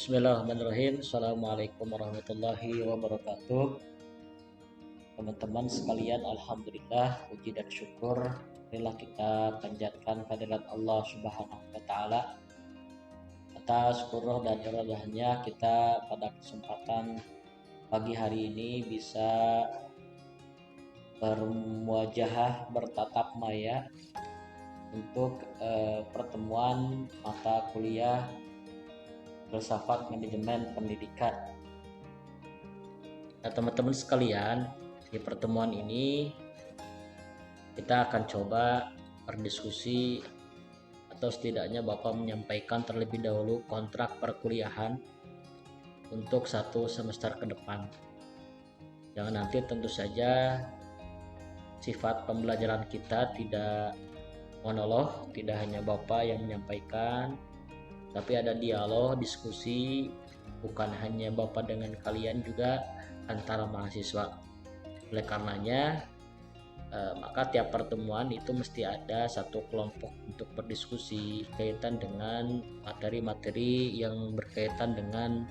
Bismillahirrahmanirrahim. Assalamualaikum warahmatullahi wabarakatuh. Teman-teman sekalian, alhamdulillah, puji dan syukur marilah kita panjatkan kehadirat Allah Subhanahu wa taala atas qurrah dan iradahnya kita pada kesempatan pagi hari ini bisa bermuajahah, bertatap maya untuk pertemuan mata kuliah filsafat manajemen pendidikan. Nah, teman-teman sekalian, di pertemuan ini kita akan coba berdiskusi atau setidaknya Bapak menyampaikan terlebih dahulu kontrak perkuliahan untuk 1 semester ke depan. Jangan nanti tentu saja sifat pembelajaran kita tidak monolog, tidak hanya Bapak yang menyampaikan, tapi ada dialog, diskusi, bukan hanya Bapak dengan kalian, juga antara mahasiswa. Oleh karenanya maka tiap pertemuan itu mesti ada satu kelompok untuk berdiskusi kaitan dengan materi-materi yang berkaitan dengan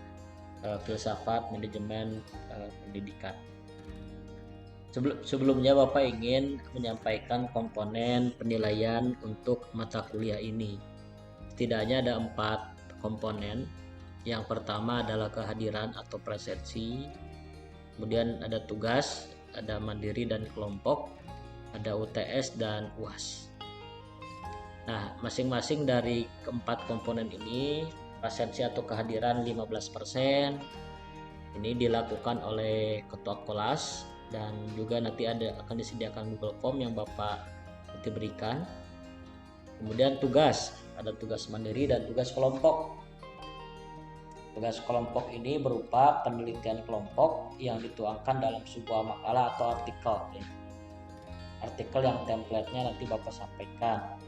filsafat manajemen pendidikan. Sebelumnya Bapak ingin menyampaikan komponen penilaian untuk mata kuliah ini. Setidaknya ada 4 komponen. Yang pertama adalah kehadiran atau presensi, kemudian ada tugas, ada mandiri dan kelompok, ada UTS dan UAS. Nah, masing-masing dari keempat komponen ini, presensi atau kehadiran 15%, ini dilakukan oleh ketua kelas, dan juga nanti akan disediakan Google Form yang Bapak nanti berikan. Kemudian tugas, ada tugas mandiri dan tugas kelompok. Tugas kelompok ini berupa penelitian kelompok yang dituangkan dalam sebuah makalah atau artikel. Artikel yang template-nya nanti Bapak sampaikan.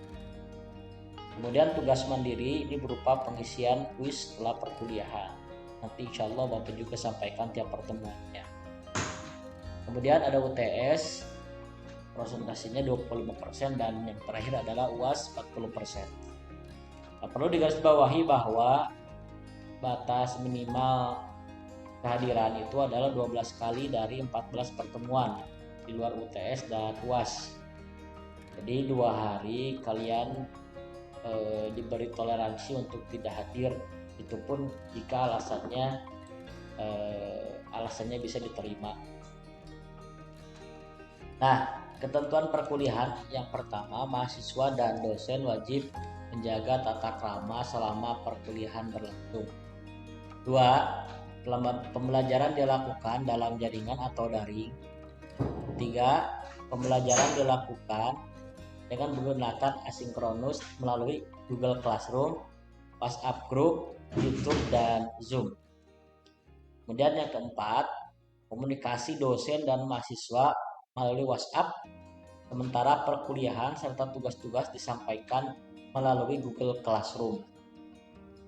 Kemudian tugas mandiri ini berupa pengisian kuis setelah perkuliahan. Nanti insya Allah Bapak juga sampaikan tiap pertemuannya. Kemudian ada UTS, presentasinya 25%, dan yang terakhir adalah UAS 40%. Nah, perlu digarisbawahi bahwa batas minimal kehadiran itu adalah 12 kali dari 14 pertemuan di luar UTS dan UAS. Jadi 2 hari kalian diberi toleransi untuk tidak hadir, itu pun jika alasannya bisa diterima. Nah, ketentuan perkuliahan yang pertama, mahasiswa dan dosen wajib menjaga tata krama selama perkuliahan berlangsung. 2. Pembelajaran dilakukan dalam jaringan atau daring. 3. Pembelajaran dilakukan dengan menggunakan asinkronus melalui Google Classroom, WhatsApp Group, YouTube, dan Zoom. Kemudian yang keempat, komunikasi dosen dan mahasiswa melalui WhatsApp, sementara perkuliahan serta tugas-tugas disampaikan melalui Google Classroom.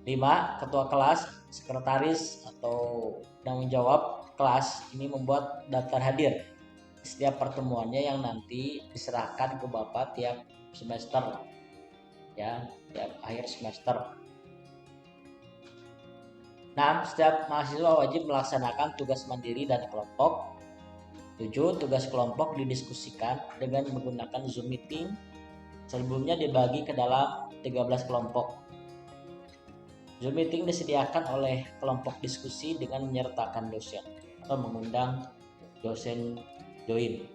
5. Ketua kelas, sekretaris atau penanggung jawab kelas ini membuat daftar hadir setiap pertemuannya yang nanti diserahkan ke Bapak tiap semester, ya, tiap akhir semester. 6. Setiap mahasiswa wajib melaksanakan tugas mandiri dan kelompok. 7. Tugas kelompok didiskusikan dengan menggunakan Zoom meeting. Sebelumnya dibagi ke dalam 13 kelompok. Zoom meeting disediakan oleh kelompok diskusi dengan menyertakan dosen atau mengundang dosen join.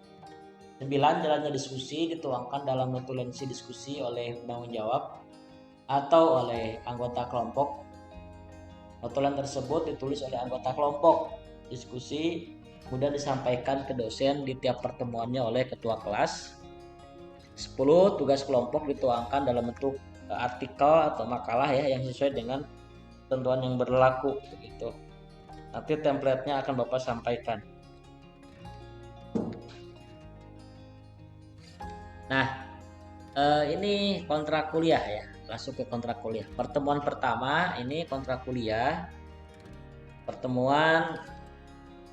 9. Jalannya diskusi dituangkan dalam notulensi diskusi oleh penanggung jawab atau oleh anggota kelompok. Notulen tersebut ditulis oleh anggota kelompok diskusi, kemudian disampaikan ke dosen di tiap pertemuannya oleh ketua kelas. 10. Tugas kelompok dituangkan dalam bentuk artikel atau makalah, ya, yang sesuai dengan ketentuan yang berlaku begitu. Nanti template-nya akan Bapak sampaikan. Nah, ini kontrak kuliah, ya. Langsung ke kontrak kuliah. Pertemuan pertama ini kontrak kuliah. Pertemuan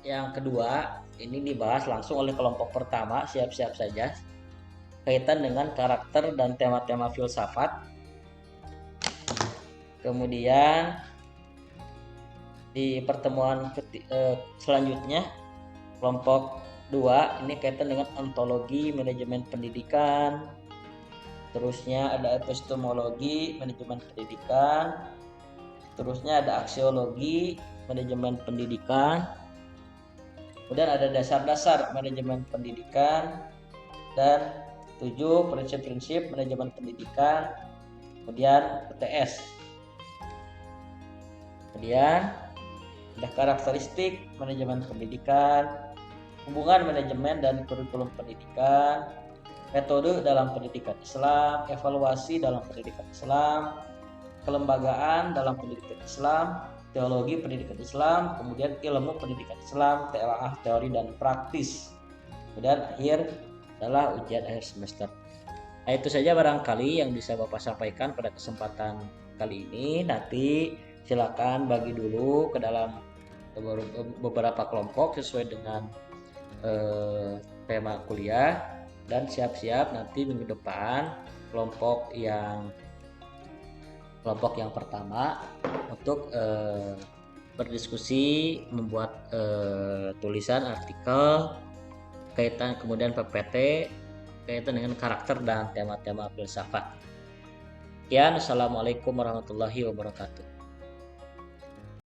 yang kedua ini dibahas langsung oleh kelompok pertama, siap-siap saja, kaitan dengan karakter dan tema-tema filsafat. Kemudian Di pertemuan selanjutnya kelompok 2 ini kaitan dengan ontologi manajemen pendidikan. Terusnya ada epistemologi manajemen pendidikan. Terusnya ada aksiologi manajemen pendidikan. Kemudian ada dasar-dasar manajemen pendidikan dan 7 prinsip-prinsip manajemen pendidikan. Kemudian PTS. Kemudian ada karakteristik manajemen pendidikan, hubungan manajemen dan kurikulum pendidikan, metode dalam pendidikan Islam, evaluasi dalam pendidikan Islam, kelembagaan dalam pendidikan Islam, teologi pendidikan Islam, kemudian ilmu pendidikan Islam, TLA, teori dan praktis. Kemudian akhir adalah ujian akhir semester. Nah, itu saja barangkali yang bisa Bapak sampaikan pada kesempatan kali ini. Nanti silakan bagi dulu ke dalam beberapa kelompok sesuai dengan tema kuliah, dan siap-siap nanti minggu depan kelompok yang pertama untuk berdiskusi membuat tulisan artikel kaitan, kemudian PPT kaitan dengan karakter dan tema-tema filsafat. Sekian, assalamualaikum warahmatullahi wabarakatuh.